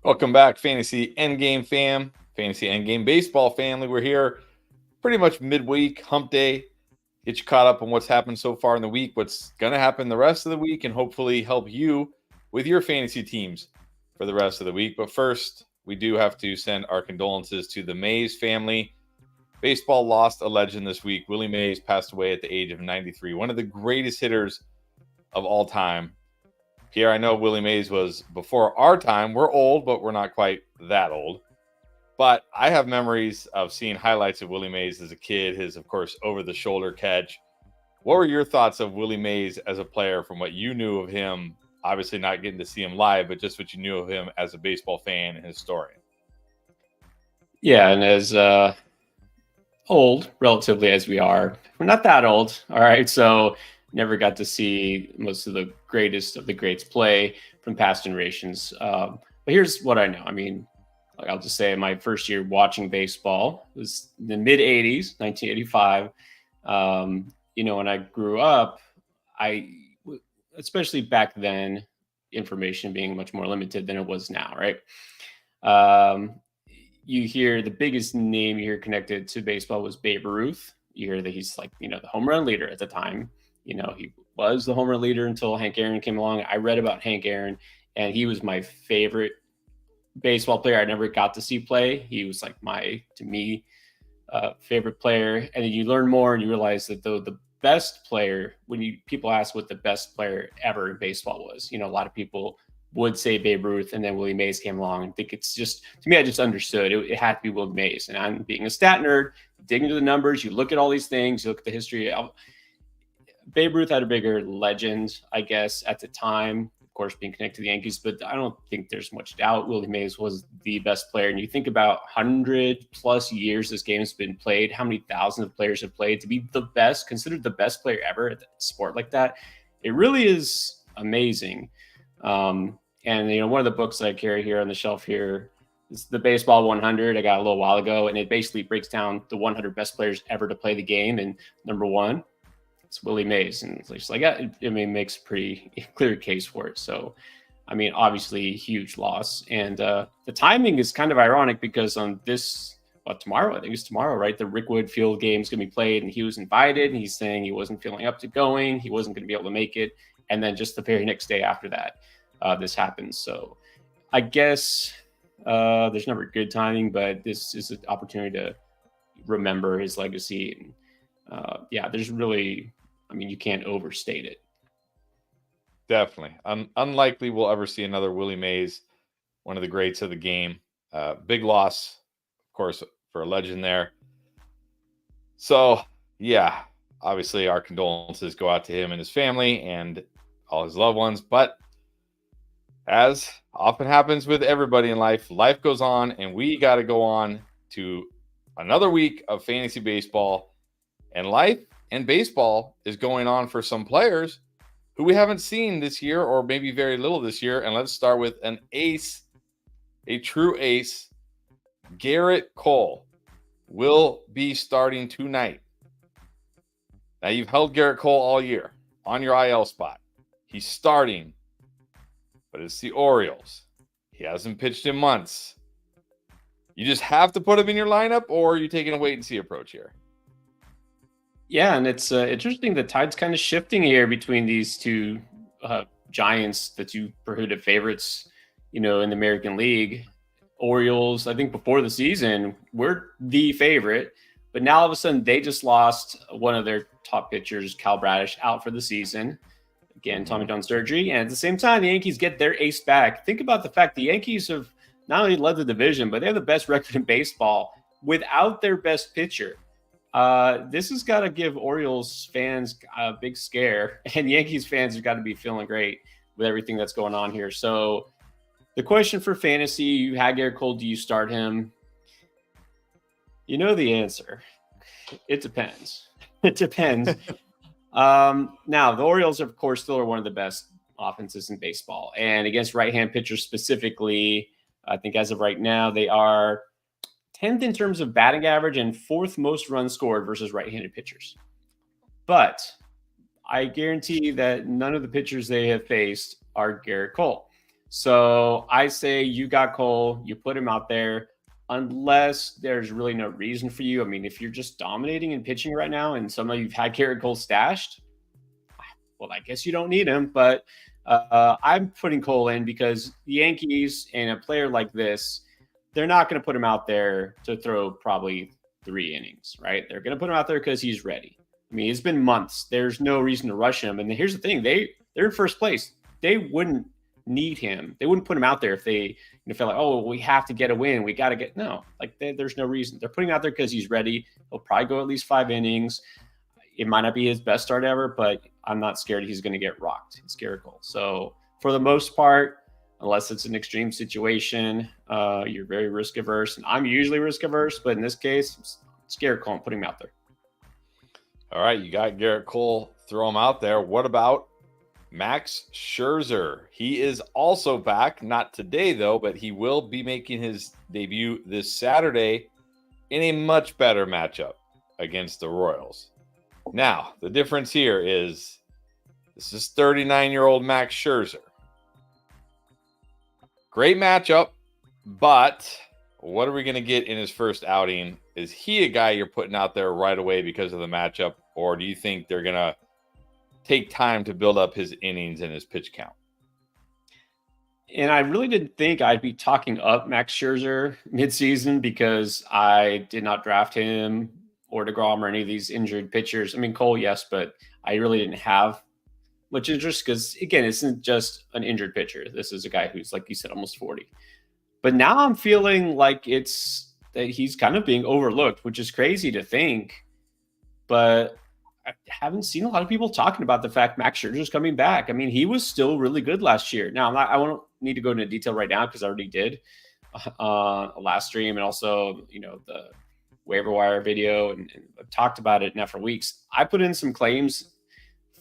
Welcome back, Fantasy Endgame fam, Fantasy Endgame Baseball family. We're here pretty much midweek, hump day. Get you caught up on what's happened so far in the week, what's going to happen the rest of the week, and hopefully help you with your fantasy teams for the rest of the week. But first, we do have to send our condolences to the Mays family. Baseball lost a legend this week. Willie Mays passed away at the age of 93, one of the greatest hitters of all time. Pierre, I know Willie Mays was before our time. We're old, but we're not quite that old. But I have memories of seeing highlights of Willie Mays as a kid, his, of course, over-the-shoulder catch. What were your thoughts of Willie Mays as a player from what you knew of him? Obviously not getting to see him live, but just what you knew of him as a baseball fan and historian. Yeah, and as old, relatively, as we are, we're not that old, all right? So never got to see most of the greatest of the greats play from past generations. But here's what I know. I mean, I'll just say my first year watching baseball was in the mid-'80s, 1985. When I grew up, especially back then, information being much more limited than it was now, right? You hear the biggest name you hear connected to baseball was Babe Ruth. You hear that he's like, the home run leader at the time. He was the home run leader until Hank Aaron came along. I read about Hank Aaron, and he was my favorite baseball player I never got to see play. He was like to me, favorite player. And then you learn more and you realize that the best player, when people ask what the best player ever in baseball was, a lot of people would say Babe Ruth, and then Willie Mays came along. And think it's just, to me, I just understood it had to be Willie Mays. And I'm being a stat nerd, dig into the numbers, you look at all these things, you look at the history. Babe Ruth had a bigger legend, I guess, at the time, of course, being connected to the Yankees, but I don't think there's much doubt Willie Mays was the best player. And you think about 100+ years this game has been played, how many thousands of players have played to be the best, considered the best player ever at a sport like that. It really is amazing. And one of the books that I carry here on the shelf here is the Baseball 100. I got a little while ago, and it basically breaks down the 100 best players ever to play the game. And number one, it's Willie Mays, and it's just like, makes a pretty clear case for it. So, obviously huge loss. And the timing is kind of ironic because on tomorrow, I think it's tomorrow, right? The Rickwood Field game is going to be played, and he was invited, and he's saying he wasn't feeling up to going. He wasn't going to be able to make it. And then just the very next day after that, this happens. So I guess there's never good timing, but this is an opportunity to remember his legacy. And there's really, you can't overstate it. Definitely. Unlikely we'll ever see another Willie Mays, one of the greats of the game. Big loss, of course, for a legend there. So, yeah, obviously our condolences go out to him and his family and all his loved ones. But as often happens with everybody in life, life goes on, and we got to go on to another week of fantasy baseball. And life and baseball is going on for some players who we haven't seen this year, or maybe very little this year. And let's start with an ace, a true ace. Gerrit Cole will be starting tonight. Now, you've held Gerrit Cole all year on your IL spot. He's starting, but it's the Orioles. He hasn't pitched in months. You just have to put him in your lineup, or are you taking a wait-and-see approach here? Yeah, and it's interesting. The tide's kind of shifting here between these two giants, the two prohibitive favorites, in the American League. Orioles, I think before the season, were the favorite, but now all of a sudden they just lost one of their top pitchers, Cal Bradish, out for the season. Again, Tommy John surgery. And at the same time, the Yankees get their ace back. Think about the fact the Yankees have not only led the division, but they have the best record in baseball without their best pitcher. This has got to give Orioles fans a big scare, and Yankees fans have got to be feeling great with everything that's going on here. So the question for fantasy, you had Gerrit Cole, do you start him? You know the answer. It depends. It depends. Now, the Orioles, of course, still are one of the best offenses in baseball. And against right-hand pitchers specifically, I think as of right now, they are 10th in terms of batting average and 4th most runs scored versus right-handed pitchers. But I guarantee that none of the pitchers they have faced are Gerrit Cole. So I say you got Cole, you put him out there, unless there's really no reason for you. I mean, if you're just dominating and pitching right now, and some of you've had Gerrit Cole stashed, well, I guess you don't need him. But I'm putting Cole in because the Yankees and a player like this, they're not going to put him out there to throw probably 3 innings, right? They're going to put him out there because he's ready. I mean, it's been months. There's no reason to rush him. And here's the thing: they're in first place. They wouldn't need him. They wouldn't put him out there if they feel like, oh, we have to get a win. We got to get there's no reason. They're putting him out there because he's ready. He'll probably go at least 5 innings. It might not be his best start ever, but I'm not scared he's going to get rocked. It's Gerrit Cole. So for the most part, unless it's an extreme situation, you're very risk averse. And I'm usually risk averse, but in this case, it's Gerrit Cole. I'm putting him out there. All right, you got Gerrit Cole. Throw him out there. What about Max Scherzer? He is also back. Not today, though, but he will be making his debut this Saturday in a much better matchup against the Royals. Now, the difference here is this is 39-year-old Max Scherzer. Great matchup, but what are we going to get in his first outing? Is he a guy you're putting out there right away because of the matchup, or do you think they're going to take time to build up his innings and his pitch count? And I really didn't think I'd be talking up Max Scherzer midseason because I did not draft him or DeGrom or any of these injured pitchers. I mean, Cole, yes, but I really didn't have much interest because, again, it's not just an injured pitcher. This is a guy who's, like you said, almost 40. But now I'm feeling like it's that he's kind of being overlooked, which is crazy to think. But I haven't seen a lot of people talking about the fact Max Scherzer's coming back. I mean, he was still really good last year. Now, I won't need to go into detail right now because I already did last stream, and also, the waiver wire video, and I've talked about it now for weeks. I put in some claims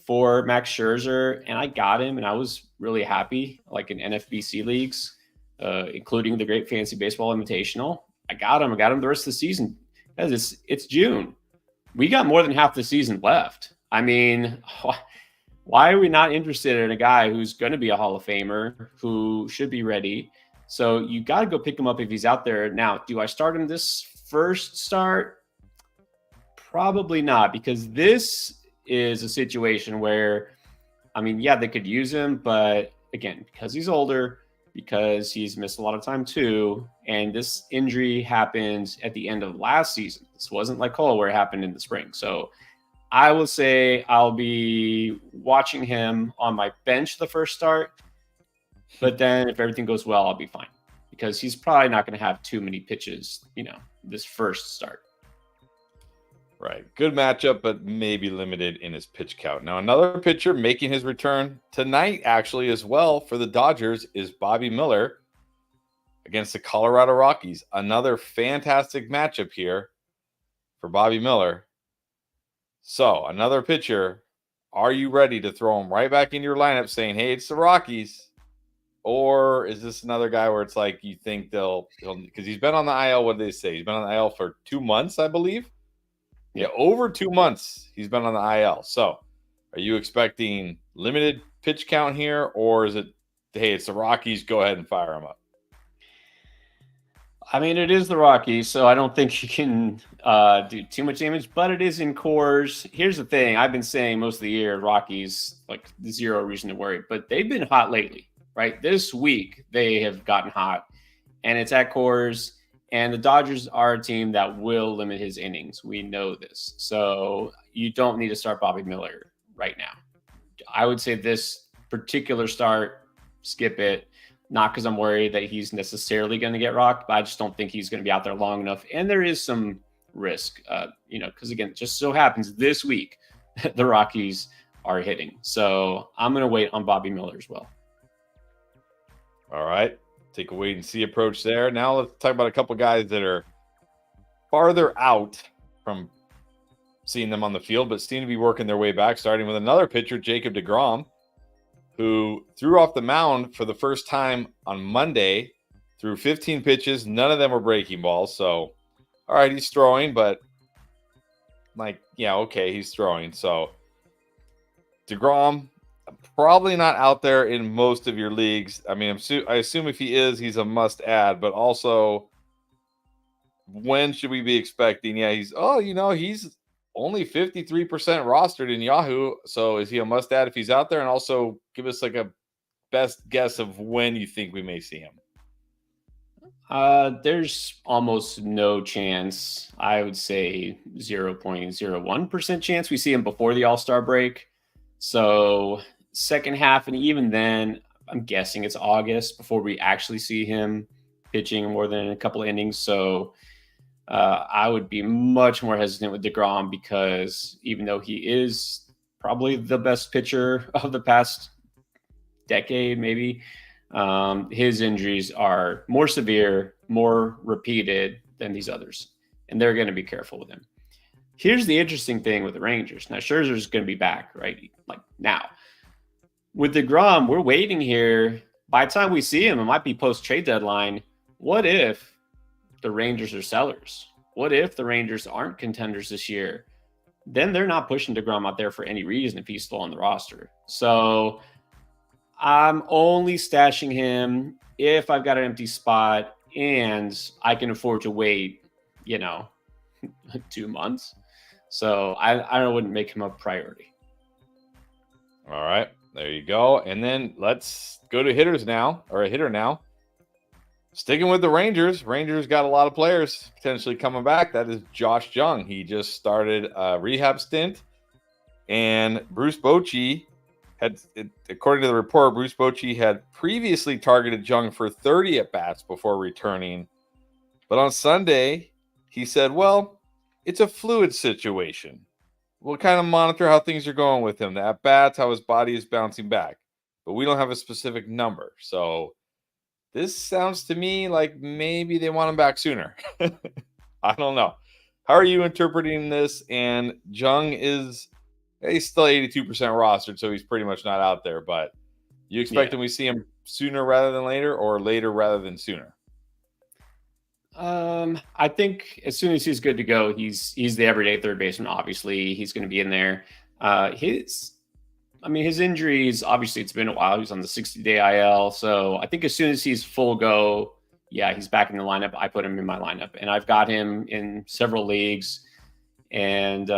for Max Scherzer, and I got him, and I was really happy, like in NFBC leagues, including the Great Fantasy Baseball Invitational. I got him the rest of the season. Guys, it's June. We got more than half the season left. I mean, why are we not interested in a guy who's going to be a Hall of Famer, who should be ready? So you got to go pick him up if he's out there. Now, do I start him this first start? Probably not, because this is a situation where, I mean, yeah, they could use him, but again, because he's older, because he's missed a lot of time too, and this injury happened at the end of last season. This wasn't like Cole where it happened in the spring. So I will say I'll be watching him on my bench the first start, but then if everything goes well, I'll be fine, because he's probably not going to have too many pitches, this first start. Right. Good matchup, but maybe limited in his pitch count. Now, another pitcher making his return tonight, actually, as well, for the Dodgers is Bobby Miller against the Colorado Rockies. Another fantastic matchup here for Bobby Miller. So, another pitcher. Are you ready to throw him right back into your lineup saying, hey, it's the Rockies? Or is this another guy where it's like you think he'll because he's been on the IL, what did they say? He's been on the IL for 2 months, I believe. Yeah, over 2 months he's been on the IL. So are you expecting limited pitch count here, or is it, hey, it's the Rockies, go ahead and fire him up? I mean, it is the Rockies, so I don't think you can do too much damage, but it is in Coors. Here's the thing. I've been saying most of the year, Rockies, like, zero reason to worry, but they've been hot lately, right? This week they have gotten hot, and it's at Coors. And the Dodgers are a team that will limit his innings. We know this. So you don't need to start Bobby Miller right now. I would say this particular start, skip it. Not because I'm worried that he's necessarily going to get rocked, but I just don't think he's going to be out there long enough. And there is some risk, because, again, it just so happens this week the Rockies are hitting. So I'm going to wait on Bobby Miller as well. All right. Take a wait and see approach there. Now let's talk about a couple guys that are farther out from seeing them on the field, but seem to be working their way back, starting with another pitcher, Jacob deGrom, who threw off the mound for the first time on Monday, threw 15 pitches. None of them were breaking balls. So, all right, he's throwing, but he's throwing. So deGrom, Probably not out there in most of your leagues. I mean, I assume if he is, he's a must add, but also when should we be expecting? Yeah, he's he's only 53% rostered in Yahoo. So is he a must add if he's out there? And also give us like a best guess of when you think we may see him. There's almost no chance. I would say 0.01% chance we see him before the All-Star break. So second half, and even then, I'm guessing it's August before we actually see him pitching more than a couple of innings. So I would be much more hesitant with DeGrom because even though he is probably the best pitcher of the past decade, maybe, his injuries are more severe, more repeated than these others, and they're going to be careful with him. Here's the interesting thing with the Rangers. Now, Scherzer's going to be back, right? Like now. With DeGrom, we're waiting here. By the time we see him, it might be post-trade deadline. What if the Rangers are sellers? What if the Rangers aren't contenders this year? Then they're not pushing DeGrom out there for any reason if he's still on the roster. So I'm only stashing him if I've got an empty spot and I can afford to wait, 2 months. So I wouldn't make him a priority. All right, there you go. And then let's go to hitters now, or a hitter now. Sticking with the Rangers. Rangers got a lot of players potentially coming back. That is Josh Jung. He just started a rehab stint. And Bruce Bochy according to the report, Bruce Bochy had previously targeted Jung for 30 at-bats before returning. But on Sunday, he said, well, it's a fluid situation. We'll kind of monitor how things are going with him, the at-bats, how his body is bouncing back. But we don't have a specific number. So this sounds to me like maybe they want him back sooner. I don't know. How are you interpreting this? And Jung he's still 82% rostered, so he's pretty much not out there. But you expecting we see him sooner rather than later, or later rather than sooner? I think as soon as he's good to go, he's the everyday third baseman. Obviously, he's going to be in there. His injuries, obviously, it's been a while. He was on the 60-day IL. So I think as soon as he's full go, he's back in the lineup. I put him in my lineup, and I've got him in several leagues. And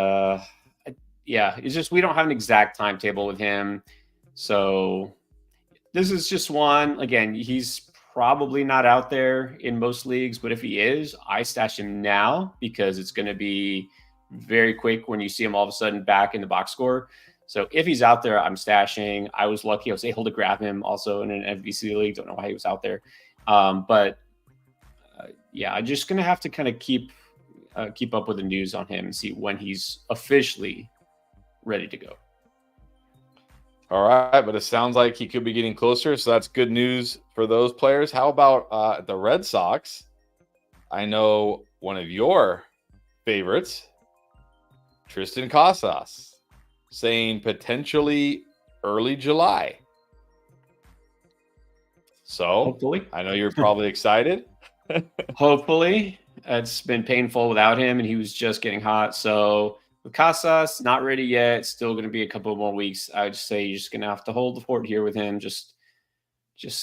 it's just we don't have an exact timetable with him. So this is just one. Again, he's probably not out there in most leagues, but if he is, I stash him now because it's going to be very quick when you see him all of a sudden back in the box score. So if he's out there, I'm stashing. I was lucky. I was able to grab him also in an FBC league. Don't know why he was out there. I'm just going to have to kind of keep up with the news on him and see when he's officially ready to go. All right, but it sounds like he could be getting closer, so that's good news for those players. How about the Red Sox? I know one of your favorites, Tristan Casas, saying potentially early July. So hopefully, I know you're probably excited. Hopefully. It's been painful without him, and he was just getting hot. So with Casas, not ready yet. Still going to be a couple more weeks. I would just say you're just going to have to hold the fort here with him. Just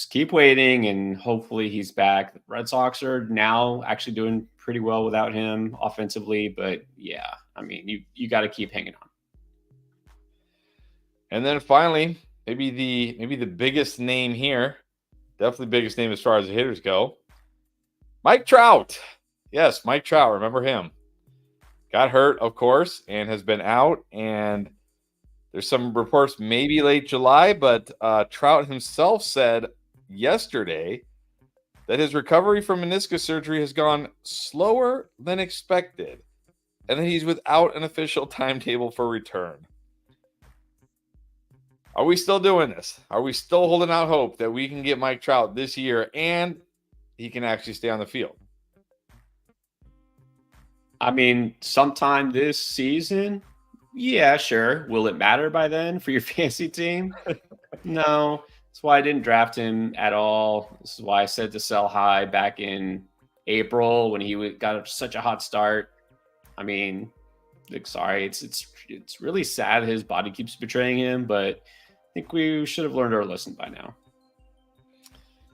keep waiting, and hopefully he's back. The Red Sox are now actually doing pretty well without him offensively. But, you got to keep hanging on. And then finally, maybe the biggest name here, definitely biggest name as far as the hitters go, Mike Trout. Yes, Mike Trout. Remember him. Got hurt, of course, and has been out. And there's some reports maybe late July, but Trout himself said yesterday that his recovery from meniscus surgery has gone slower than expected, and that he's without an official timetable for return. Are we still doing this? Are we still holding out hope that we can get Mike Trout this year and he can actually stay on the field? Sometime this season, yeah, sure. Will it matter by then for your fantasy team? No. That's why I didn't draft him at all. This is why I said to sell high back in April when he got such a hot start. It's really sad his body keeps betraying him, but think we should have learned our lesson by now.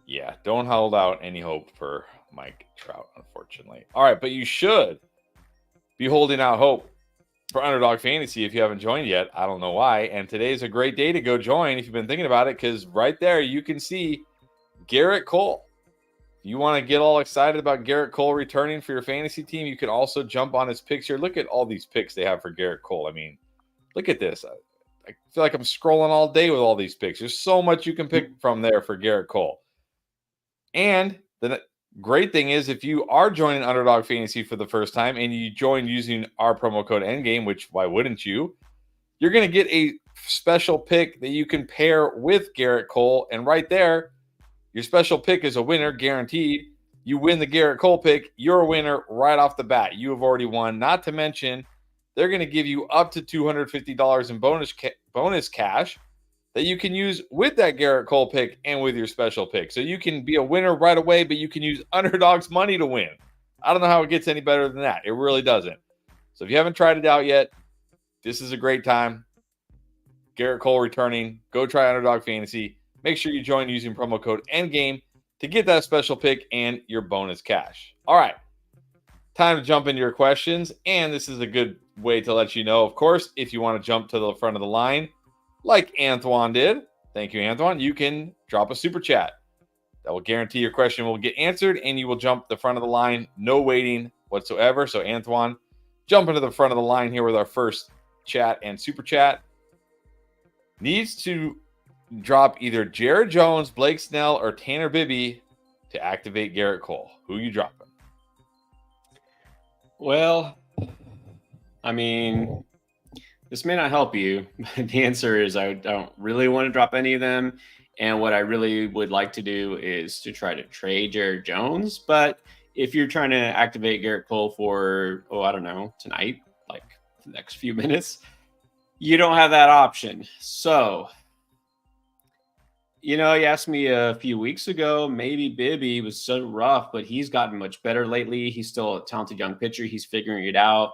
Yeah, don't hold out any hope for Mike Trout, unfortunately. All right, but you should be holding out hope for Underdog Fantasy if you haven't joined yet. I don't know why. And today's a great day to go join if you've been thinking about it, because right there you can see Gerrit Cole. If you want to get all excited about Gerrit Cole returning for your fantasy team, you can also jump on his picks here. Look at all these picks they have for Gerrit Cole. I mean, look at this. I feel like I'm scrolling all day with all these picks. There's so much you can pick from there for Gerrit Cole. And the great thing is, if you are joining Underdog Fantasy for the first time and you join using our promo code Endgame, which why wouldn't you? You're going to get a special pick that you can pair with Gerrit Cole. And right there, your special pick is a winner, guaranteed. You win the Gerrit Cole pick, you're a winner right off the bat. You have already won. Not to mention, they're going to give you up to $250 in bonus cash that you can use with that Gerrit Cole pick and with your special pick. So you can be a winner right away, but you can use Underdog's money to win. I don't know how it gets any better than that. It really doesn't. So if you haven't tried it out yet, this is a great time. Gerrit Cole returning. Go try Underdog Fantasy. Make sure you join using promo code ENDGAME to get that special pick and your bonus cash. All right. Time to jump into your questions. And this is a good way to let you know, of course, if you want to jump to the front of the line, like Antoine did. Thank you, Antoine. You can drop a super chat. That will guarantee your question will get answered and you will jump the front of the line. No waiting whatsoever. So, Antoine, jump into the front of the line here with our first chat and super chat. Needs to drop either Jared Jones, Blake Snell, or Tanner Bibby to activate Gerrit Cole. Who you dropping? Well, I mean, this may not help you, but the answer is I don't really want to drop any of them. And what I really would like to do is to try to trade Jared Jones. But if you're trying to activate Gerrit Cole for, I don't know, tonight, like the next few minutes, you don't have that option. So, you asked me a few weeks ago, maybe Bibby was so rough, but he's gotten much better lately. He's still a talented young pitcher. He's figuring it out.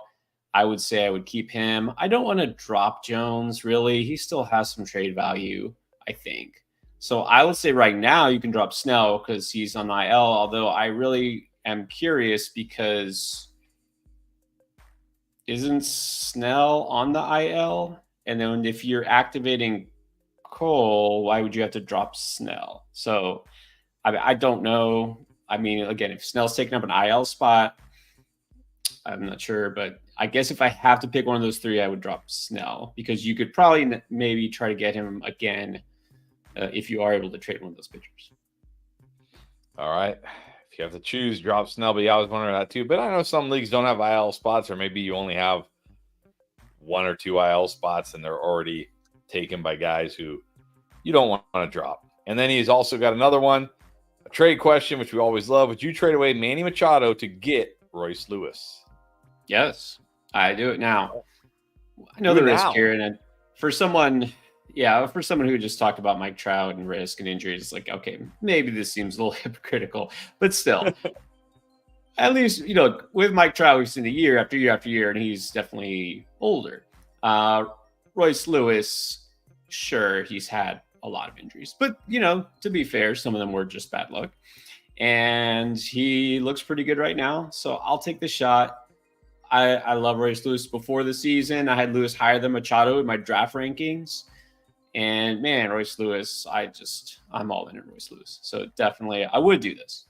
I would say I would keep him. I don't want to drop Jones, really. He still has some trade value, I think. So I would say right now you can drop Snell because he's on IL, although I really am curious because isn't Snell on the IL? And then if you're activating Cole, why would you have to drop Snell? So I don't know. I mean, again, if Snell's taking up an IL spot, I'm not sure, but I guess if I have to pick one of those three, I would drop Snell because you could probably maybe try to get him again if you are able to trade one of those pitchers. All right. If you have to choose, drop Snell. But yeah, I was wondering that too. But I know some leagues don't have IL spots, or maybe you only have one or two IL spots and they're already taken by guys who you don't want to drop. And then he's also got another one, a trade question, which we always love. Would you trade away Manny Machado to get Royce Lewis? Yes, I do it now. I know the risk here, and for someone who just talked about Mike Trout and risk and injuries, it's like, okay, maybe this seems a little hypocritical, but still, at least, with Mike Trout, we've seen it year after year after year, and he's definitely older. Royce Lewis, sure, he's had a lot of injuries, but, to be fair, some of them were just bad luck, and he looks pretty good right now, so I'll take the shot. I love Royce Lewis. Before the season, I had Lewis higher than Machado in my draft rankings. And man, Royce Lewis, I'm all in on Royce Lewis. So definitely, I would do this.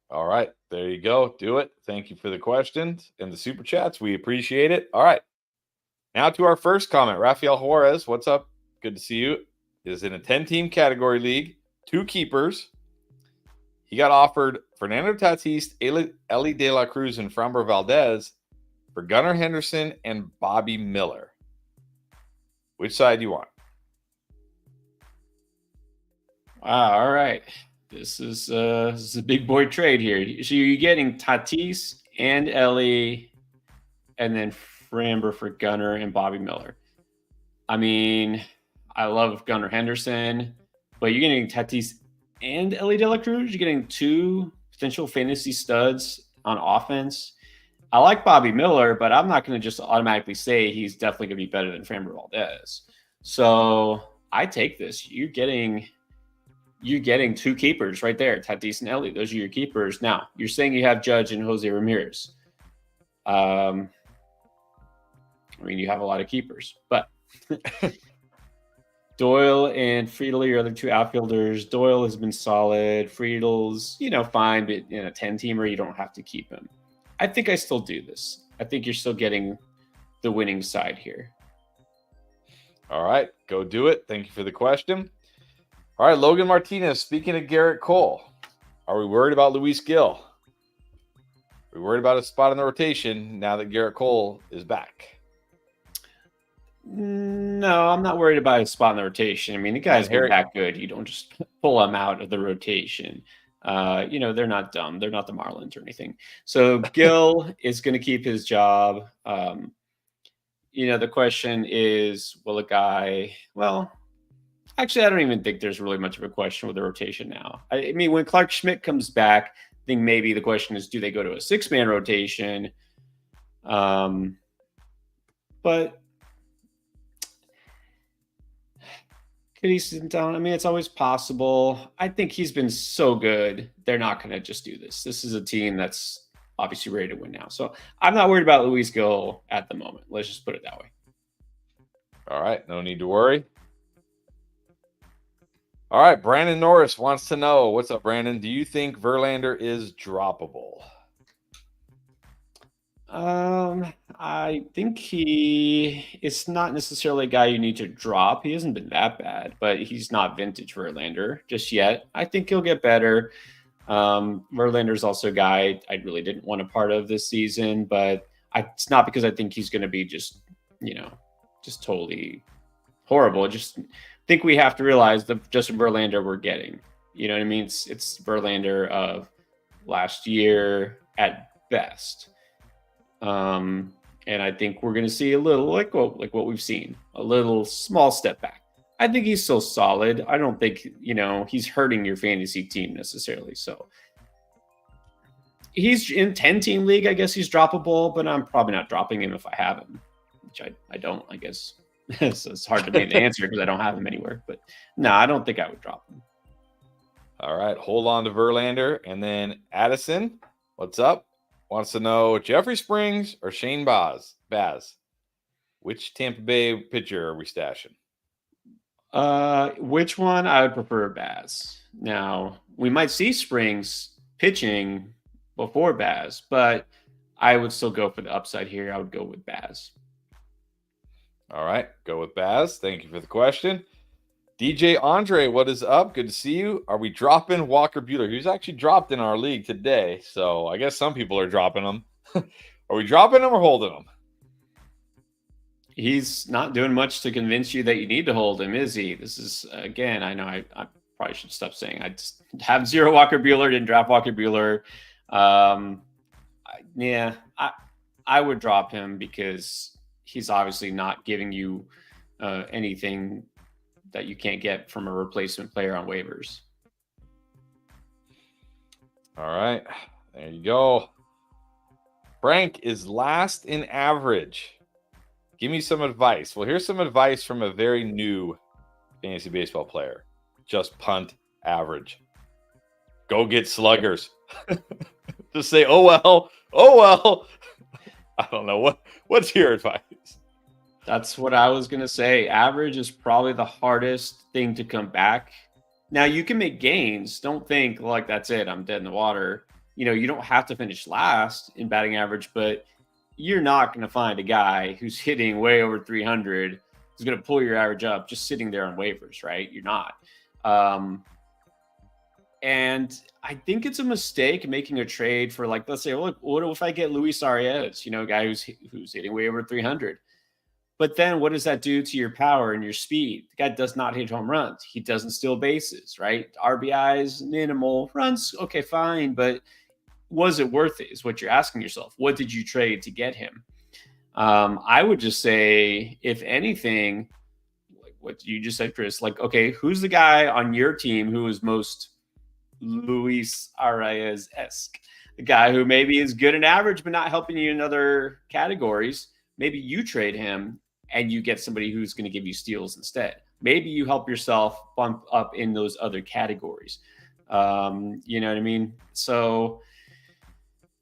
All right, there you go. Do it. Thank you for the questions and the super chats. We appreciate it. All right, now to our first comment. Rafael Juarez, what's up? Good to see you. Is in a 10-team category league, 2 keepers. He got offered Fernando Tatis, Ellie De La Cruz, and Framber Valdez for Gunnar Henderson and Bobby Miller. Which side do you want? Wow, all right. This is a big boy trade here. So you're getting Tatis and Ellie, and then Framber for Gunnar and Bobby Miller. I mean, I love Gunnar Henderson, but you're getting Tatis and Ellie De La Cruz. You're getting 2 potential fantasy studs on offense. I like Bobby Miller, but I'm not going to just automatically say he's definitely going to be better than Framber Valdez. So I take this. You're getting 2 keepers right there, Tatis and Elliott. Those are your keepers. Now, you're saying you have Judge and Jose Ramirez. I mean, you have a lot of keepers, but Doyle and Friedel are your other 2 outfielders. Doyle has been solid. Friedel's, fine, but in a 10-teamer, you don't have to keep him. I think I still do this. I think you're still getting the winning side here. All right, go do it. Thank you for the question. All right, Logan Martinez, speaking of Gerrit Cole, are we worried about Luis Gil? Are we worried about a spot in the rotation now that Gerrit Cole is back? No, I'm not worried about his spot in the rotation. I mean, the guy's been that good. You don't just pull him out of the rotation. They're not dumb. They're not the Marlins or anything. So Gil is going to keep his job. The question is, will a guy, actually, I don't even think there's really much of a question with the rotation now. I mean, when Clark Schmidt comes back, I think maybe the question is, do they go to a 6-man rotation? But could he sit down? I mean, it's always possible. I think he's been so good. They're not going to just do this. This is a team that's obviously ready to win now. So I'm not worried about Luis Gil at the moment. Let's just put it that way. All right. No need to worry. All right. Brandon Norris wants to know, what's up, Brandon? Do you think Verlander is droppable? I think it's not necessarily a guy you need to drop. He hasn't been that bad, but he's not vintage Verlander just yet. I think he'll get better. Verlander's also a guy I really didn't want a part of this season, but it's not because I think he's going to be just totally horrible. I just think we have to realize the Justin Verlander we're getting. You know what I mean? It's Verlander of last year at best. And I think we're going to see a little like what we've seen, a little small step back. I think he's still solid. I don't think, he's hurting your fantasy team necessarily. So he's in 10-team league. I guess he's droppable, but I'm probably not dropping him if I have him, which I don't, I guess. So it's hard to make the answer because I don't have him anywhere, but no, I don't think I would drop him. All right. Hold on to Verlander. And then Addison, what's up? Wants to know Jeffrey Springs or Shane Baz. Which Tampa Bay pitcher are we stashing? Which one? I would prefer Baz. Now, we might see Springs pitching before Baz, but I would still go for the upside here. I would go with Baz. All right, go with Baz. Thank you for the question. DJ Andre, what is up? Good to see you. Are we dropping Walker Buehler? He's actually dropped in our league today, so I guess some people are dropping him. Are we dropping him or holding him? He's not doing much to convince you that you need to hold him, is he? This is, again, I know I probably should stop saying I just have 0 Walker Buehler, didn't draft Walker Buehler. I would drop him because he's obviously not giving you anything that you can't get from a replacement player on waivers. All right, there you go. Frank is last in average. Give me some advice. Well, here's some advice from a very new fantasy baseball player. Just punt average. Go get sluggers. Just say, oh well. I don't know. What's your advice? That's what I was going to say. Average is probably the hardest thing to come back. Now, you can make gains. Don't think like that's it. I'm dead in the water. You don't have to finish last in batting average, but you're not going to find a guy who's hitting way over 300 who's going to pull your average up just sitting there on waivers, right? You're not. And I think it's a mistake making a trade for, like, let's say, look, what if I get Luis Arias, a guy who's hitting way over 300? But then what does that do to your power and your speed? The guy does not hit home runs. He doesn't steal bases, right? RBIs, minimal. Runs, okay, fine. But was it worth it is what you're asking yourself. What did you trade to get him? I would just say, if anything, like what you just said, Chris, like, okay, who's the guy on your team who is most Luis Arias-esque? The guy who maybe is good and average, but not helping you in other categories. Maybe you trade him and you get somebody who's going to give you steals instead. maybe you help yourself bump up in those other categories. You know what I mean? So,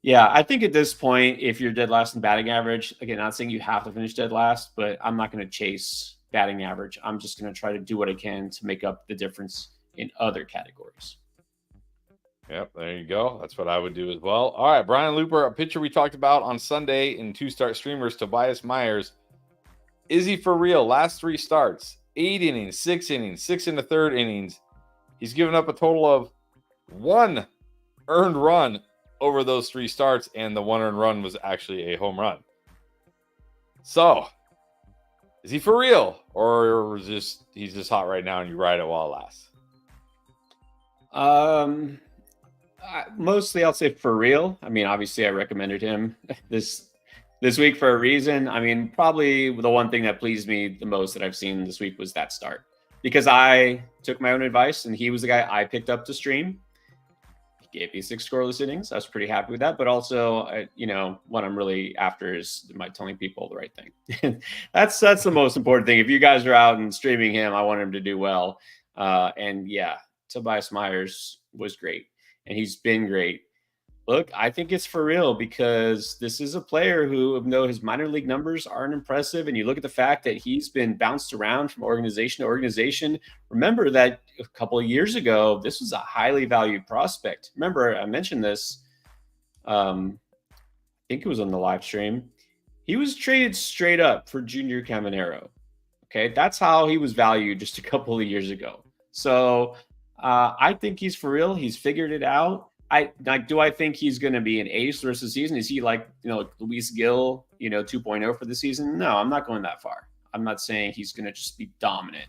yeah, I think at this point, if you're dead last in batting average, again, not saying you have to finish dead last, but I'm not going to chase batting average. I'm just going to try to do what I can to make up the difference in other categories. Yep, there you go. That's what I would do as well. All right, Brian Looper, a pitcher we talked about on Sunday in 2-start streamers, Tobias Myers. Is he for real? Last 3 starts, 8 innings, 6 innings, 6 1/3 innings. He's given up a total of 1 earned run over those 3 starts, and the 1 earned run was actually a home run. So, is he for real, or he's just hot right now and you ride it while it lasts? Mostly, I'll say for real. I mean, obviously, I recommended him this week for a reason. I mean, probably the one thing that pleased me the most that I've seen this week was that start, because I took my own advice and he was the guy I picked up to stream. He gave me 6 scoreless innings. I was pretty happy with that. But also, what I'm really after is am I telling people the right thing? that's the most important thing. If you guys are out and streaming him, I want him to do well. And yeah, Tobias Myers was great. And he's been great. Look, I think it's for real, because this is a player who, even though his minor league numbers aren't impressive, and you look at the fact that he's been bounced around from organization to organization. Remember that a couple of years ago, this was a highly valued prospect. Remember, I mentioned this. I think it was on the live stream. He was traded straight up for Junior Caminero. Okay, that's how he was valued just a couple of years ago. So I think he's for real. He's figured it out. Do I think he's going to be an ace the rest of the season? Is he like Luis Gil 2.0 for the season? No, I'm not going that far. I'm not saying he's going to just be dominant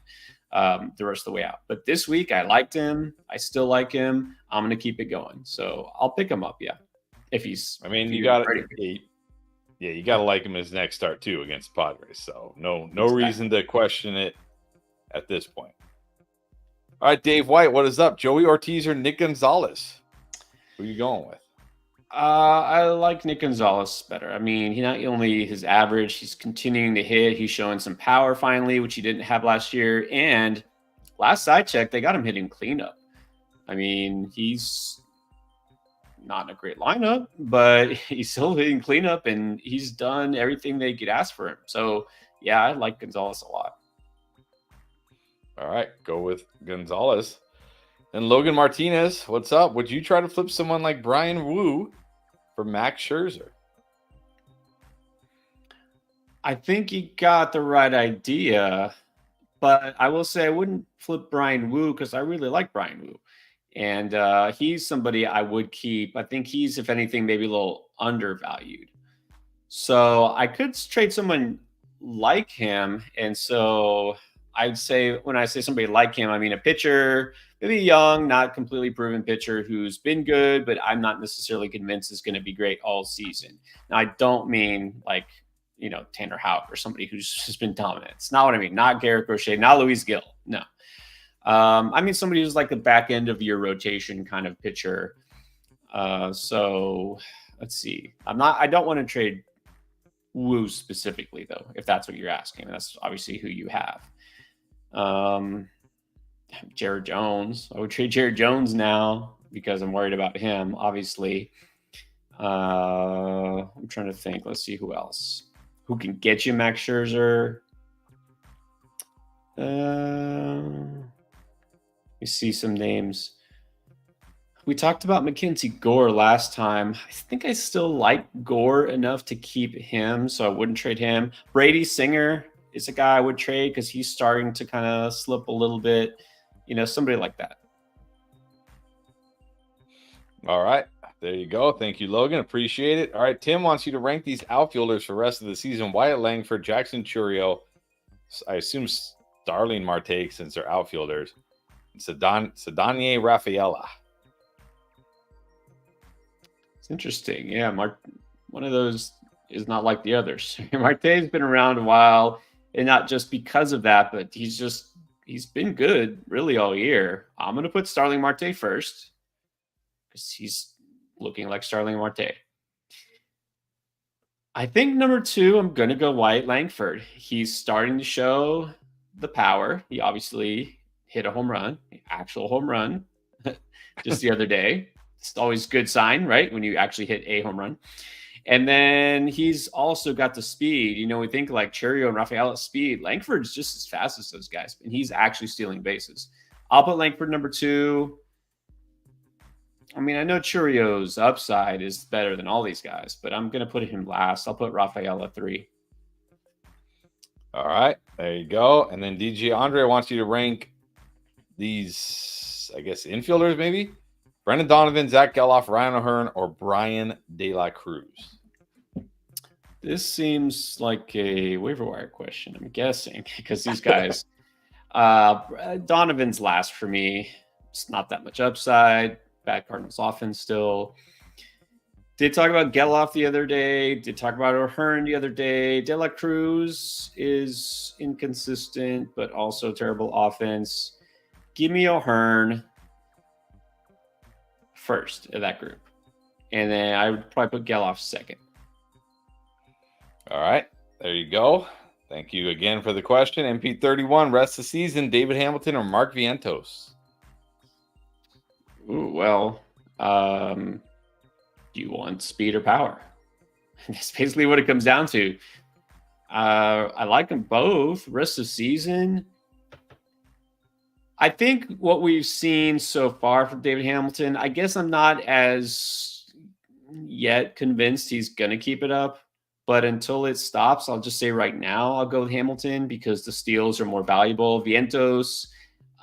the rest of the way out. But this week I liked him. I still like him. I'm going to keep it going. So I'll pick him up. Yeah, if he's. I mean, you got to. Yeah, you got to like him his next start too against Padres. So no reason to question it at this point. All right, Dave White, what is up? Joey Ortiz or Nick Gonzalez? Who are you going with? I like Nick Gonzalez better. I mean, he not only his average, he's continuing to hit. He's showing some power finally, which he didn't have last year. And last I checked, they got him hitting cleanup. I mean, he's not in a great lineup, but he's still hitting cleanup, and he's done everything they could ask for him. So, yeah, I like Gonzalez a lot. All right, go with Gonzalez. And Logan Martinez, what's up? Would you try to flip someone like Brian Wu for Max Scherzer? I think you got the right idea, but I will say I wouldn't flip Brian Wu because I really like Brian Wu. And he's somebody I would keep. I think he's, if anything, maybe a little undervalued. So I could trade someone like him. And so I'd say, when I say somebody like him, I mean a pitcher, maybe young, not completely proven pitcher who's been good, but I'm not necessarily convinced is going to be great all season. Now, I don't mean like, Tanner Houck or somebody who's just been dominant. It's not what I mean. Not Gerrit Cole, not Luis Gil. No. I mean somebody who's like the back end of your rotation kind of pitcher. So let's see. I don't want to trade Wu specifically though, if that's what you're asking. That's obviously who you have. Jared Jones. I would trade Jared Jones now because I'm worried about him, obviously. I'm trying to think. Let's see who else. Who can get you Max Scherzer? Let me see some names. We talked about Mackenzie Gore last time. I think I still like Gore enough to keep him, so I wouldn't trade him. Brady Singer is a guy I would trade because he's starting to kind of slip a little bit. Somebody like that. All right. There you go. Thank you, Logan. Appreciate it. All right. Tim wants you to rank these outfielders for the rest of the season. Wyatt Langford, Jackson Churio. I assume Starling Marte since they're outfielders. Sedanie Rafaela. It's interesting. Yeah, one of those is not like the others. Marte's been around a while, and not just because of that, but he's been good really all year. I'm going to put Starling Marte first because he's looking like Starling Marte. I think number 2, I'm going to go Wyatt Langford. He's starting to show the power. He obviously hit a home run, actual home run, just the other day. It's always a good sign, right? When you actually hit a home run. And then he's also got the speed. We think like Churio and Rafael at speed. Langford's just as fast as those guys, and he's actually stealing bases. I'll put Langford number 2. I mean, I know Churio's upside is better than all these guys, but I'm going to put him last. I'll put Rafael at 3. All right, there you go. And then DJ Andre wants you to rank these, I guess, infielders maybe. Brendan Donovan, Zach Geloff, Ryan O'Hearn, or Brian De La Cruz. This seems like a waiver wire question, I'm guessing, because these guys, Donovan's last for me. It's not that much upside. Bad Cardinals offense still. Did talk about Geloff the other day. Did talk about O'Hearn the other day. De La Cruz is inconsistent, but also terrible offense. Give me O'Hearn first of that group. And then I would probably put Geloff second. All right, there you go. Thank you again for the question. MP31, rest of the season, David Hamilton or Mark Vientos? Ooh, well, do you want speed or power? That's basically what it comes down to. I like them both. Rest of the season, I think what we've seen so far from David Hamilton, I guess I'm not as yet convinced he's going to keep it up. But until it stops, I'll just say right now, I'll go with Hamilton because the steals are more valuable. Vientos,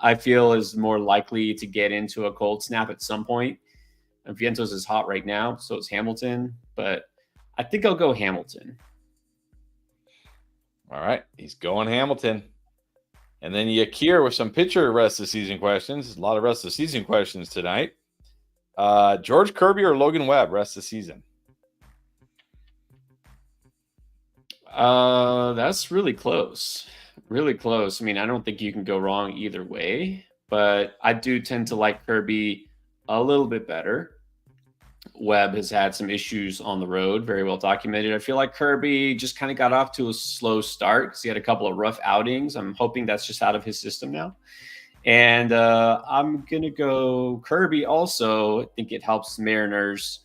I feel, is more likely to get into a cold snap at some point. And Vientos is hot right now, so is Hamilton. But I think I'll go Hamilton. All right, he's going Hamilton. And then Yakir with some pitcher rest of the season questions. A lot of rest of the season questions tonight. George Kirby or Logan Webb rest of the season? That's really close. Really close. I mean, I don't think you can go wrong either way, but I do tend to like Kirby a little bit better. Webb has had some issues on the road, very well documented. I feel like Kirby just kind of got off to a slow start because he had a couple of rough outings. I'm hoping that's just out of his system now. And I'm going to go Kirby also. I think it helps Mariners.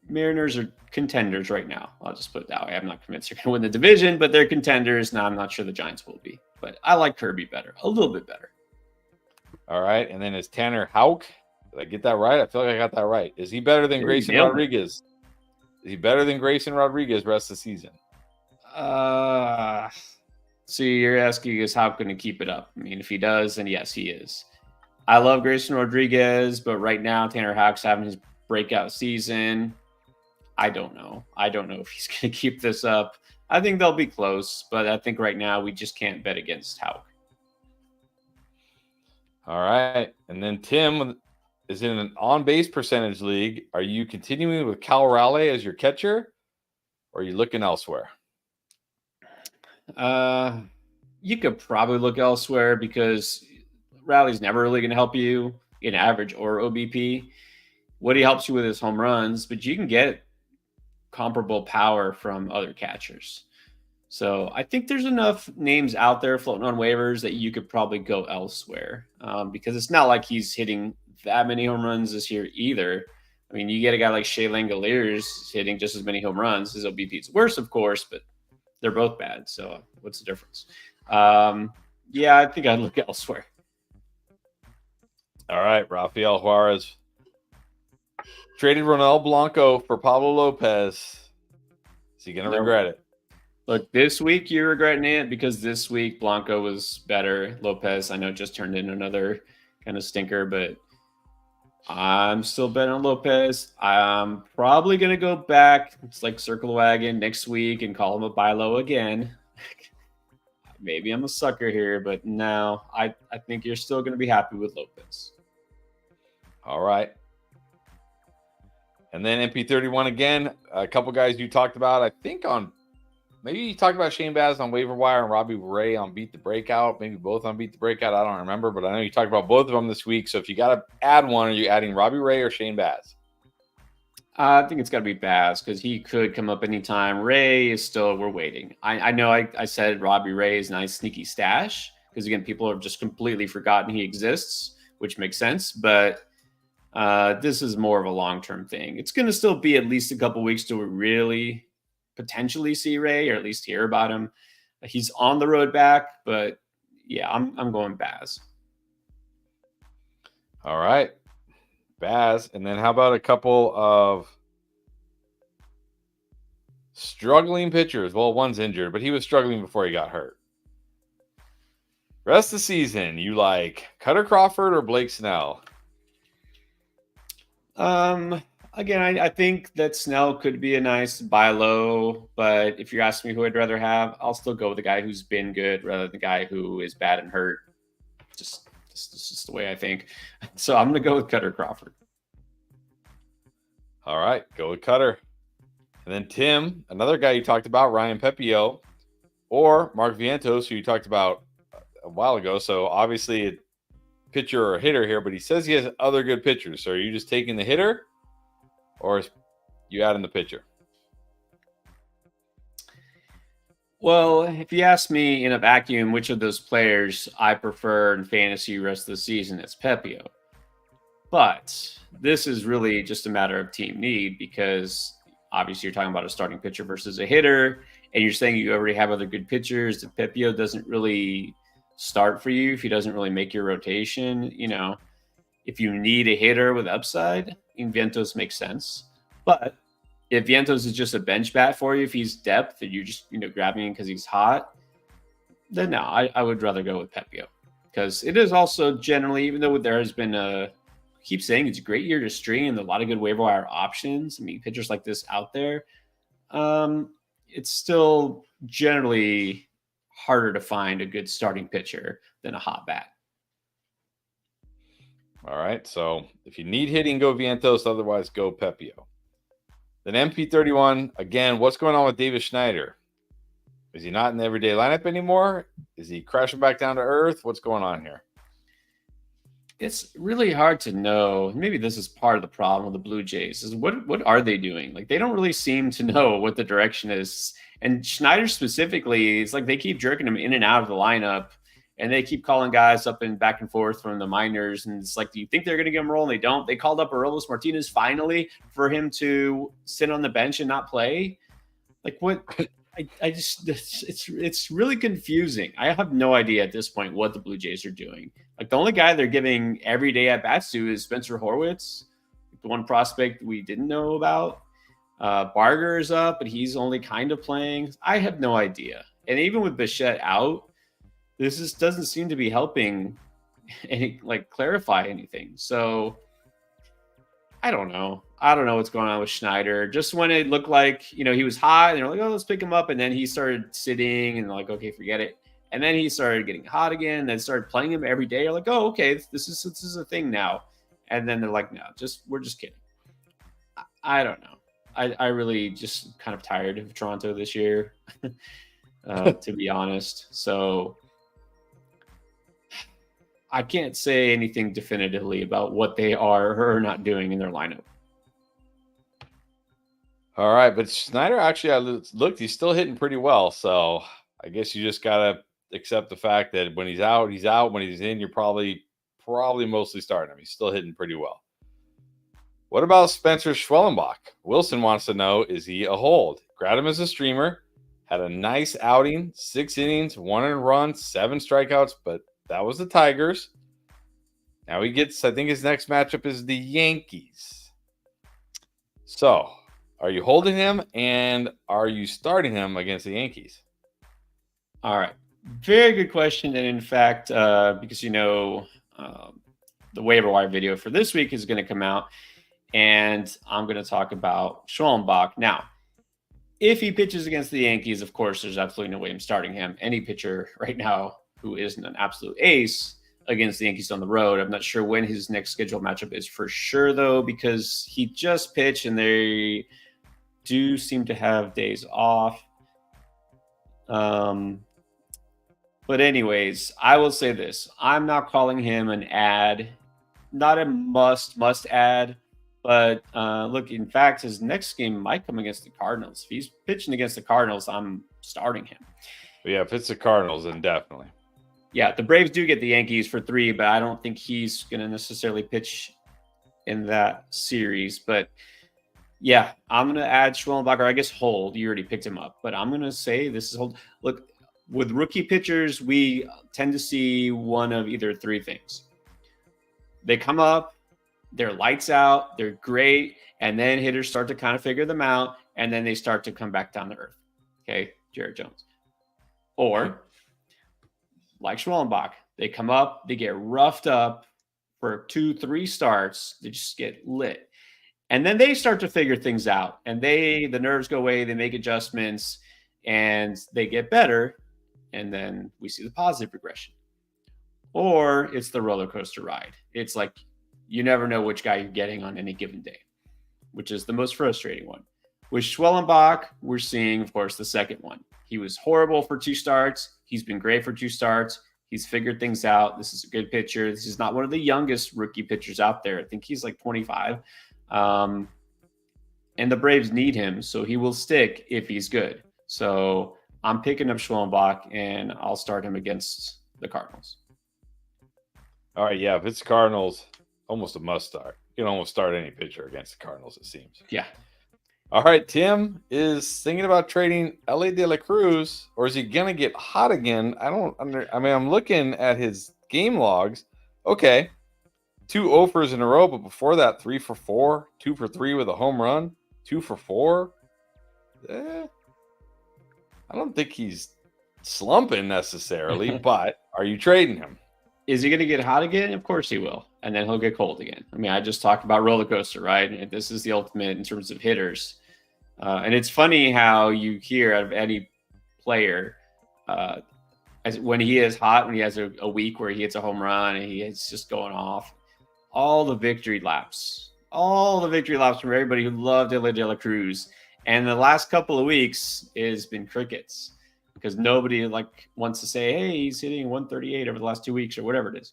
Mariners are contenders right now. I'll just put it that way. I'm not convinced they're going to win the division, but they're contenders. Now I'm not sure the Giants will be. But I like Kirby better, a little bit better. All right. And then is Tanner Houck? Did I get that right? I feel like I got that right. Is he better than Grayson Rodriguez? Is he better than Grayson Rodriguez rest of the season? So you're asking, is Houck going to keep it up? I mean, if he does, then yes, he is. I love Grayson Rodriguez, but right now Tanner Houck's having his breakout season. I don't know. I don't know if he's going to keep this up. I think they'll be close, but I think right now we just can't bet against Houck. All right. And then Tim is in an on-base percentage league. Are you continuing with Cal Raleigh as your catcher, or are you looking elsewhere? You could probably look elsewhere because Raleigh's never really going to help you in average or OBP. What he helps you with is home runs, but you can get comparable power from other catchers. So I think there's enough names out there floating on waivers that you could probably go elsewhere because it's not like he's hitting that many home runs this year either. I mean, you get a guy like Shea Langoliers hitting just as many home runs. His OBP is worse, of course, but they're both bad. So what's the difference? Yeah, I think I'd look elsewhere. All right, Rafael Juarez traded Ronel Blanco for Pablo Lopez. Is he going to regret it? Look, this week you're regretting it because this week Blanco was better. Lopez, I know, just turned in another kind of stinker, but I'm still betting on Lopez. I'm probably going to go back. It's like circle the wagon next week and call him a buy low again. Maybe I'm a sucker here, but no, I think you're still going to be happy with Lopez. All right. And then MP31 again, a couple guys you talked about, I think maybe you talked about Shane Baz on Waiver Wire and Robbie Ray on Beat the Breakout, maybe both on Beat the Breakout. I don't remember, but I know you talked about both of them this week. So if you got to add one, are you adding Robbie Ray or Shane Baz? I think it's got to be Baz because he could come up anytime. Ray is still, we're waiting. I know I said Robbie Ray is a nice sneaky stash because, again, people have just completely forgotten he exists, which makes sense. But this is more of a long-term thing. It's going to still be at least a couple weeks till we really potentially see Ray or at least hear about him. He's on the road back, but yeah, I'm going Baz. All right. Baz. And then how about a couple of struggling pitchers? Well, one's injured, but he was struggling before he got hurt. Rest of the season, you like Cutter Crawford or Blake Snell? Again, I think that Snell could be a nice buy low, but if you're asking me who I'd rather have, I'll still go with the guy who's been good rather than the guy who is bad and hurt. Just the way I think. So I'm going to go with Cutter Crawford. All right, go with Cutter. And then Tim, another guy you talked about, Ryan Pepio, or Mark Vientos, who you talked about a while ago. So obviously a pitcher or a hitter here, but he says he has other good pitchers. So are you just taking the hitter or you adding the pitcher? Well, if you ask me in a vacuum which of those players I prefer in fantasy rest of the season, it's Pepio. But this is really just a matter of team need because obviously you're talking about a starting pitcher versus a hitter, and you're saying you already have other good pitchers. That Pepio doesn't really start for you if he doesn't really make your rotation. You know, if you need a hitter with upside, Vientos makes sense. But if Vientos is just a bench bat for you, if he's depth and you're just grabbing him because he's hot, then no, I would rather go with Pepio because it is also generally, even though there has been keep saying it's a great year to stream and a lot of good waiver wire options. I mean, pitchers like this out there, it's still generally harder to find a good starting pitcher than a hot bat. All right. So if you need hitting, go Vientos. Otherwise, go Pepio. Then MP31, again, what's going on with Davis Schneider? Is he not in the everyday lineup anymore? Is he crashing back down to earth? What's going on here? It's really hard to know. Maybe this is part of the problem with the Blue Jays is what are they doing? Like, they don't really seem to know what the direction is. And Schneider specifically, it's like they keep jerking him in and out of the lineup, and they keep calling guys up and back and forth from the minors. And it's like, do you think they're going to give him a role? And they don't. They called up Aroldis Martinez finally for him to sit on the bench and not play. Like, what? I just, it's really confusing. I have no idea at this point what the Blue Jays are doing. Like, the only guy they're giving every day at bats to is Spencer Horwitz, the one prospect we didn't know about. Barger is up, but he's only kind of playing. I have no idea. And even with Bichette out, this just doesn't seem to be helping clarify anything. So I don't know. I don't know what's going on with Schneider. Just when it looked like, he was hot and they're like, oh, let's pick him up. And then he started sitting and like, okay, forget it. And then he started getting hot again. Then started playing him every day. You're like, oh, okay, this is a thing now. And then they're like, no, we're just kidding. I don't know. I really just kind of tired of Toronto this year, to be honest. So I can't say anything definitively about what they are or are not doing in their lineup. All right, but Schneider actually, I looked, he's still hitting pretty well. So I guess you just got to accept the fact that when he's out, he's out. When he's in, you're probably mostly starting him. He's still hitting pretty well. What about Spencer Schwellenbach? Wilson wants to know, is he a hold? Grabbed him as a streamer, had a nice outing, 6 innings, 1 earned run, 7 strikeouts, but that was the Tigers. Now he gets, I think his next matchup is the Yankees. So, are you holding him and are you starting him against the Yankees? All right. Very good question. And in fact, because the waiver wire video for this week is going to come out, and I'm going to talk about Schwellenbach. Now, if he pitches against the Yankees, of course, there's absolutely no way I'm starting him. Any pitcher right now who isn't an absolute ace against the Yankees on the road. I'm not sure when his next scheduled matchup is for sure, though, because he just pitched and they do seem to have days off. But anyways, I will say this. I'm not calling him an ad, not a must add, But look, in fact, his next game might come against the Cardinals. If he's pitching against the Cardinals, I'm starting him. But yeah, if it's the Cardinals, then definitely. Yeah, the Braves do get the Yankees for 3, but I don't think he's going to necessarily pitch in that series. But yeah, I'm going to add Schwellenbach, or I guess hold. You already picked him up, but I'm going to say this is hold. Look, with rookie pitchers, we tend to see one of either 3 things. They come up, they're lights out, they're great, and then hitters start to kind of figure them out, and then they start to come back down to earth. Okay, Jared Jones. Or, like Schwellenbach, they come up, they get roughed up for 2-3 starts, they just get lit. And then they start to figure things out, and the nerves go away, they make adjustments, and they get better, and then we see the positive progression. Or it's the roller coaster ride. It's like you never know which guy you're getting on any given day, which is the most frustrating one. With Schwellenbach, we're seeing, of course, the second one. He was horrible for 2 starts. He's been great for 2 starts. He's figured things out. This is a good pitcher. This is not one of the youngest rookie pitchers out there. I think he's like 25. And the Braves need him, so he will stick if he's good. So I'm picking up Schwellenbach, and I'll start him against the Cardinals. All right, yeah, if it's Cardinals, almost a must start. You can almost start any pitcher against the Cardinals, it seems. Yeah. All right, Tim is thinking about trading Elly De La Cruz, or is he gonna get hot again? I'm looking at his game logs. Okay, 2 offers in a row, but before that, 3 for 4, 2 for 3 with a home run, 2 for 4. I don't think he's slumping necessarily, but are you trading him? Is he going to get hot again? Of course he will. And then he'll get cold again. I mean, I just talked about roller coaster, right? This is the ultimate in terms of hitters. And it's funny how you hear out of any player, when he is hot, when he has a week where he hits a home run and he is just going off, all the victory laps from everybody who loved Elly De La Cruz. And the last couple of weeks has been crickets, because nobody wants to say, hey, he's hitting 138 over the last 2 weeks or whatever it is.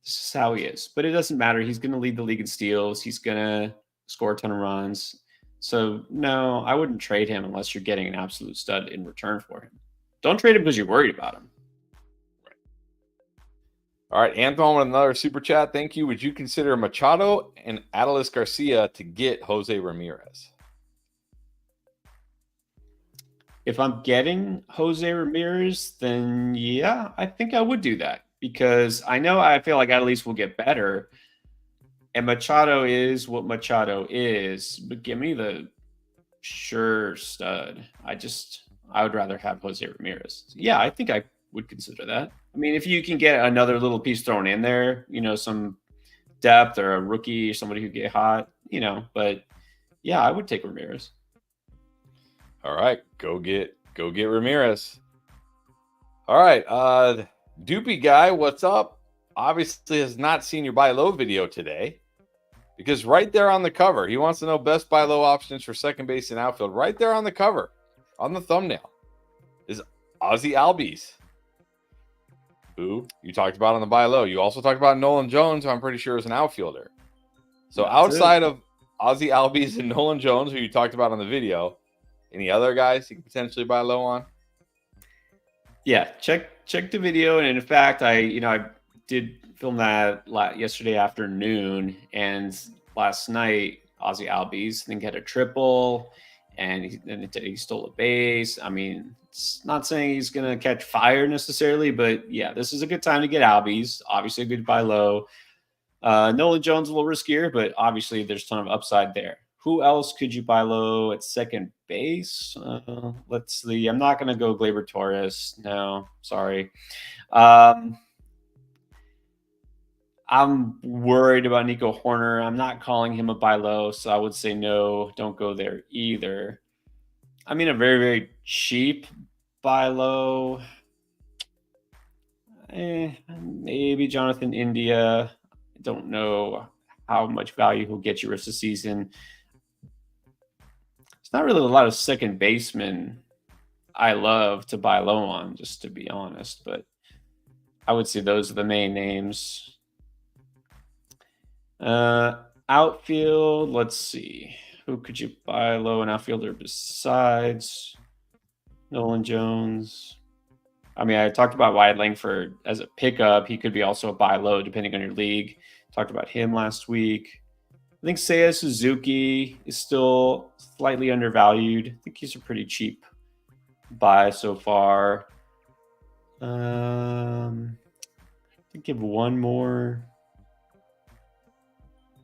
This is how he is. But it doesn't matter. He's going to lead the league in steals. He's going to score a ton of runs. So, no, I wouldn't trade him unless you're getting an absolute stud in return for him. Don't trade him because you're worried about him. Right. All right, Anton with another super chat. Thank you. Would you consider Machado and Adolis Garcia to get Jose Ramirez? If I'm getting Jose Ramirez, then yeah, I think I would do that, because I feel like Adolis will get better, and Machado is what Machado is, but give me the sure stud. I would rather have Jose Ramirez. Yeah, I think I would consider that. I mean, if you can get another little piece thrown in there, some depth or a rookie or somebody who get hot, but yeah, I would take Ramirez. All right, go get Ramirez. All right, Doopy guy, what's up? Obviously has not seen your buy low video today, because right there on the cover, he wants to know best buy low options for second base and outfield. Right there on the cover, on the thumbnail, is Ozzie Albies, who you talked about on the buy low. You also talked about Nolan Jones, who I'm pretty sure is an outfielder. So outside of Ozzie Albies and Nolan Jones, who you talked about on the video, any other guys you can potentially buy low on? Yeah, check the video. And in fact, I did film that yesterday afternoon, and last night Ozzie Albies, I think, had a triple, and he stole a base. I mean, it's not saying he's going to catch fire necessarily, but yeah, this is a good time to get Albies. Obviously a good buy low. Nolan Jones a little riskier, but obviously there's a ton of upside there. Who else could you buy low at second base? Let's see. I'm not going to go Gleyber Torres. No, sorry. I'm worried about Nico Horner. I'm not calling him a buy low, so I would say no, don't go there either. I mean, a very, very cheap buy low. Maybe Jonathan India. I don't know how much value he'll get you rest of the season. It's not really a lot of second basemen I love to buy low on, just to be honest, but I would say those are the main names. Outfield, let's see. Who could you buy low in outfielder besides Nolan Jones? I mean, I talked about Wyatt Langford as a pickup. He could be also a buy low depending on your league. Talked about him last week. I think Seiya Suzuki is still slightly undervalued. I think he's a pretty cheap buy so far. I think give one more.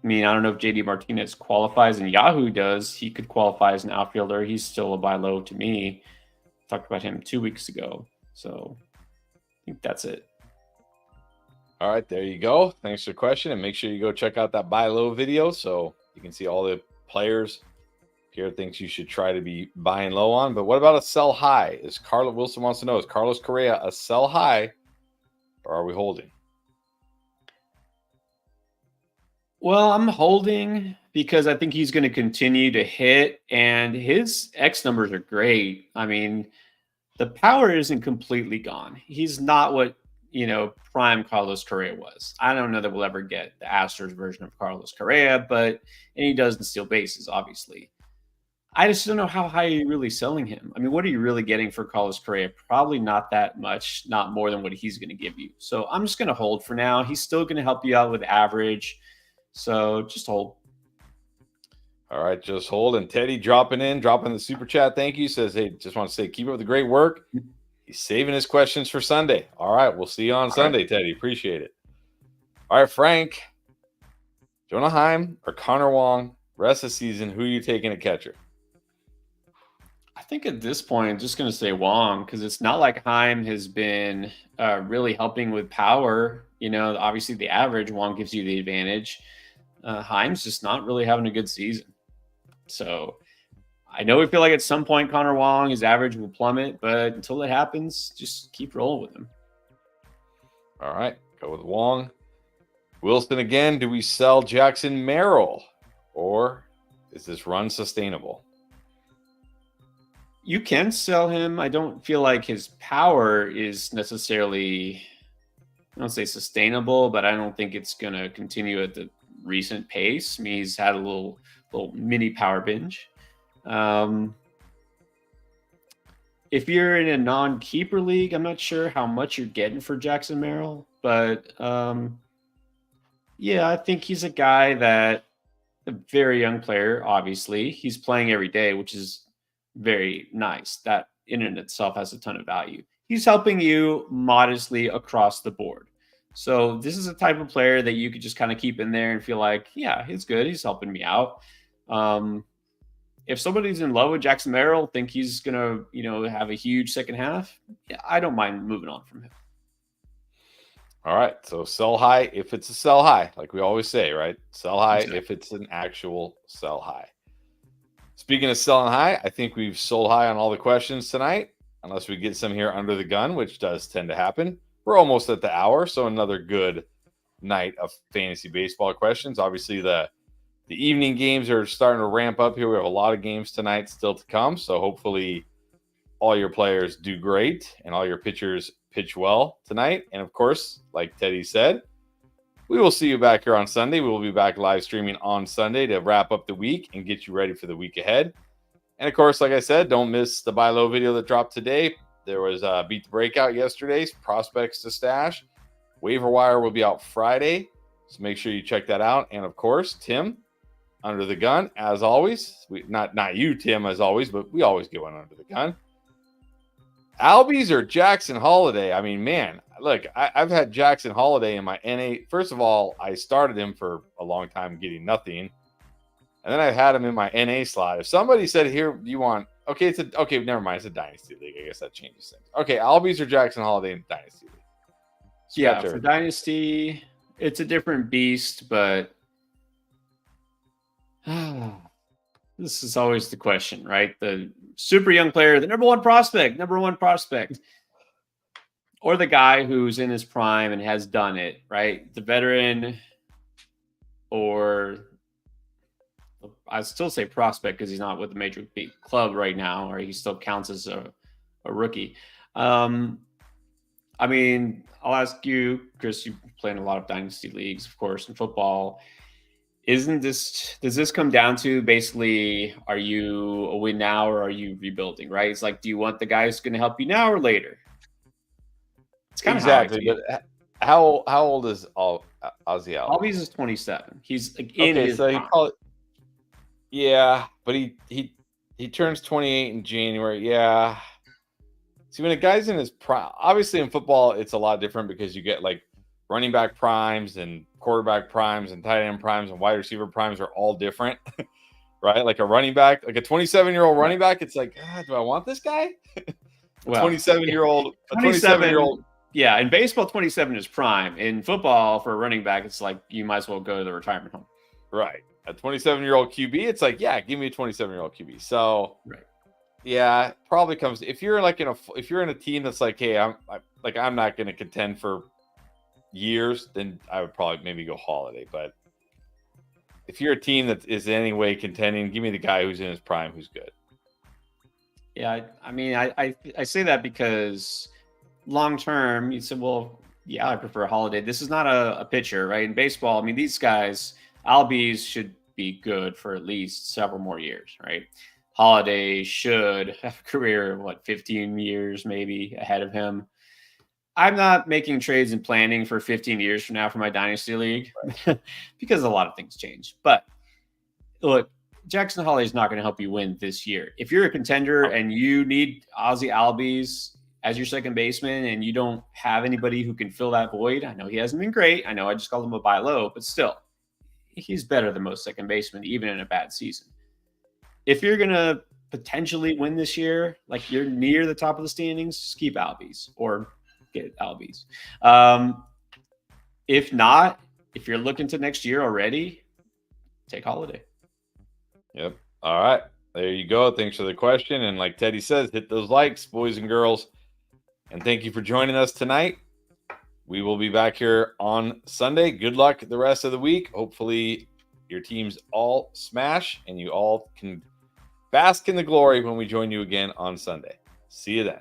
I mean, I don't know if JD Martinez qualifies, and Yahoo does. He could qualify as an outfielder. He's still a buy low to me. Talked about him 2 weeks ago. So I think that's it. All right, there you go. Thanks for the question. And make sure you go check out that buy low video so you can see all the players Pierre thinks you should try to be buying low on. But what about a sell high? Wilson wants to know, is Carlos Correa a sell high or are we holding? Well, I'm holding because I think he's going to continue to hit, and his X numbers are great. I mean, the power isn't completely gone. He's not what, prime Carlos Correa was. I don't know that we'll ever get the Astros version of Carlos Correa, and he doesn't steal bases, obviously. I just don't know how high you're really selling him. I mean, what are you really getting for Carlos Correa? Probably not that much, not more than what he's going to give you. So I'm just going to hold for now. He's still going to help you out with average. So just hold. All right, just hold. And Teddy dropping the super chat. Thank you. Says, hey, just want to say, keep up the great work. He's saving his questions for Sunday. All right, we'll see you on Sunday, Teddy. Appreciate it. All right, Frank. Jonah Heim or Connor Wong, rest of the season, who are you taking at catcher? I think at this point, I'm just going to say Wong because it's not like Heim has been really helping with power. Obviously the average, Wong gives you the advantage. Heim's just not really having a good season. So I know we feel like at some point Connor Wong, his average will plummet, but until it happens, just keep rolling with him. All right, go with Wong. Wilson again, do we sell Jackson Merrill or is this run sustainable? You can sell him. I don't feel like his power is necessarily, I don't say sustainable, but I don't think it's going to continue at the recent pace. I mean, he's had a little mini power binge. If you're in a non-keeper league, I'm not sure how much you're getting for Jackson Merrill, but yeah, I think he's a guy that a very young player. Obviously, he's playing every day, which is very nice. That in and itself has a ton of value. He's helping you modestly across the board. So this is a type of player that you could just kind of keep in there and feel like, yeah, he's good. He's helping me out. If somebody's in love with Jackson Merrill, think he's gonna, have a huge second half, yeah, I don't mind moving on from him. All right, so sell high if it's a sell high, like we always say, right? Sell high Exactly. if it's an actual sell high. Speaking of selling high, I think we've sold high on all the questions tonight, unless we get some here under the gun, which does tend to happen. We're almost at the hour, so another good night of fantasy baseball questions. Obviously, the evening games are starting to ramp up here. We have a lot of games tonight still to come, so hopefully all your players do great and all your pitchers pitch well tonight. And of course, like Teddy said, we will see you back here on Sunday. We will be back live streaming on Sunday to wrap up the week and get you ready for the week ahead. And of course, like I said, don't miss the buy low video that dropped today. There was Beat the Breakout yesterday's prospects to stash. Waiver wire will be out Friday, so make sure you check that out. And of course, Tim, under the gun, as always. Not you, Tim, as always, but we always get one under the gun. Albies or Jackson Holiday? I mean, man, look, I've had Jackson Holiday in my NA. First of all, I started him for a long time getting nothing. And then I've had him in my NA slot. If somebody said, here, you want, okay, never mind. It's a Dynasty League. I guess that changes things. Okay, Albies or Jackson Holiday in Dynasty League? Yeah, for Dynasty, it's a different beast, but this is always the question, right? The super young player, the number one prospect, or the guy who's in his prime and has done it, right? The veteran, or I still say prospect because he's not with the major league club right now, or he still counts as a rookie. I mean, I'll ask you, Chris, you play in a lot of dynasty leagues, of course, in football. does this come down to basically, are you a win now or are you rebuilding, right? It's like, do you want the guy who's going to help you now or later? It's kind of how I Exactly. see it. But how old is Ozzy Albies Albies? is 27. He's like in Okay, his so he prime. probably but he turns 28 in January. Yeah. See, when a guy's in his prime, obviously in football, it's a lot different because you get like running back primes and quarterback primes and tight end primes and wide receiver primes are all different, right? Like a running back, like a 27-year-old Right. running back, it's like, do I want this guy? A Well, 27-year-old, 27. Yeah, in baseball, 27 is prime. In football, for a running back, it's like you might as well go to the retirement home. right? A 27-year-old QB, it's like, yeah, give me a 27-year-old QB. So, right. Yeah, it probably comes if you're like if you're in a team that's like, hey, I'm not going to contend for years, then I would probably maybe go Holiday. But if you're a team that is in any way contending, give me the guy who's in his prime, who's good. Yeah, I mean, I say that because long term, you said, well, yeah, I prefer Holiday. This is not a pitcher, right? In baseball, I mean, these guys, Albies should be good for at least several more years, right? Holiday should have a career of 15 years maybe ahead of him. I'm not making trades and planning for 15 years from now for my dynasty league because a lot of things change. But look, Jackson Holiday is not going to help you win this year. If you're a contender and you need Ozzy Albies as your second baseman and you don't have anybody who can fill that void, I know he hasn't been great. I know I just called him a buy low, but still, he's better than most second basemen, even in a bad season. If you're going to potentially win this year, like you're near the top of the standings, just keep Albies or get Albies. If not, if you're looking to next year already, take Holiday. Yep. All right. There you go. Thanks for the question. And like Teddy says, hit those likes, boys and girls. And thank you for joining us tonight. We will be back here on Sunday. Good luck the rest of the week. Hopefully your teams all smash and you all can bask in the glory when we join you again on Sunday. See you then.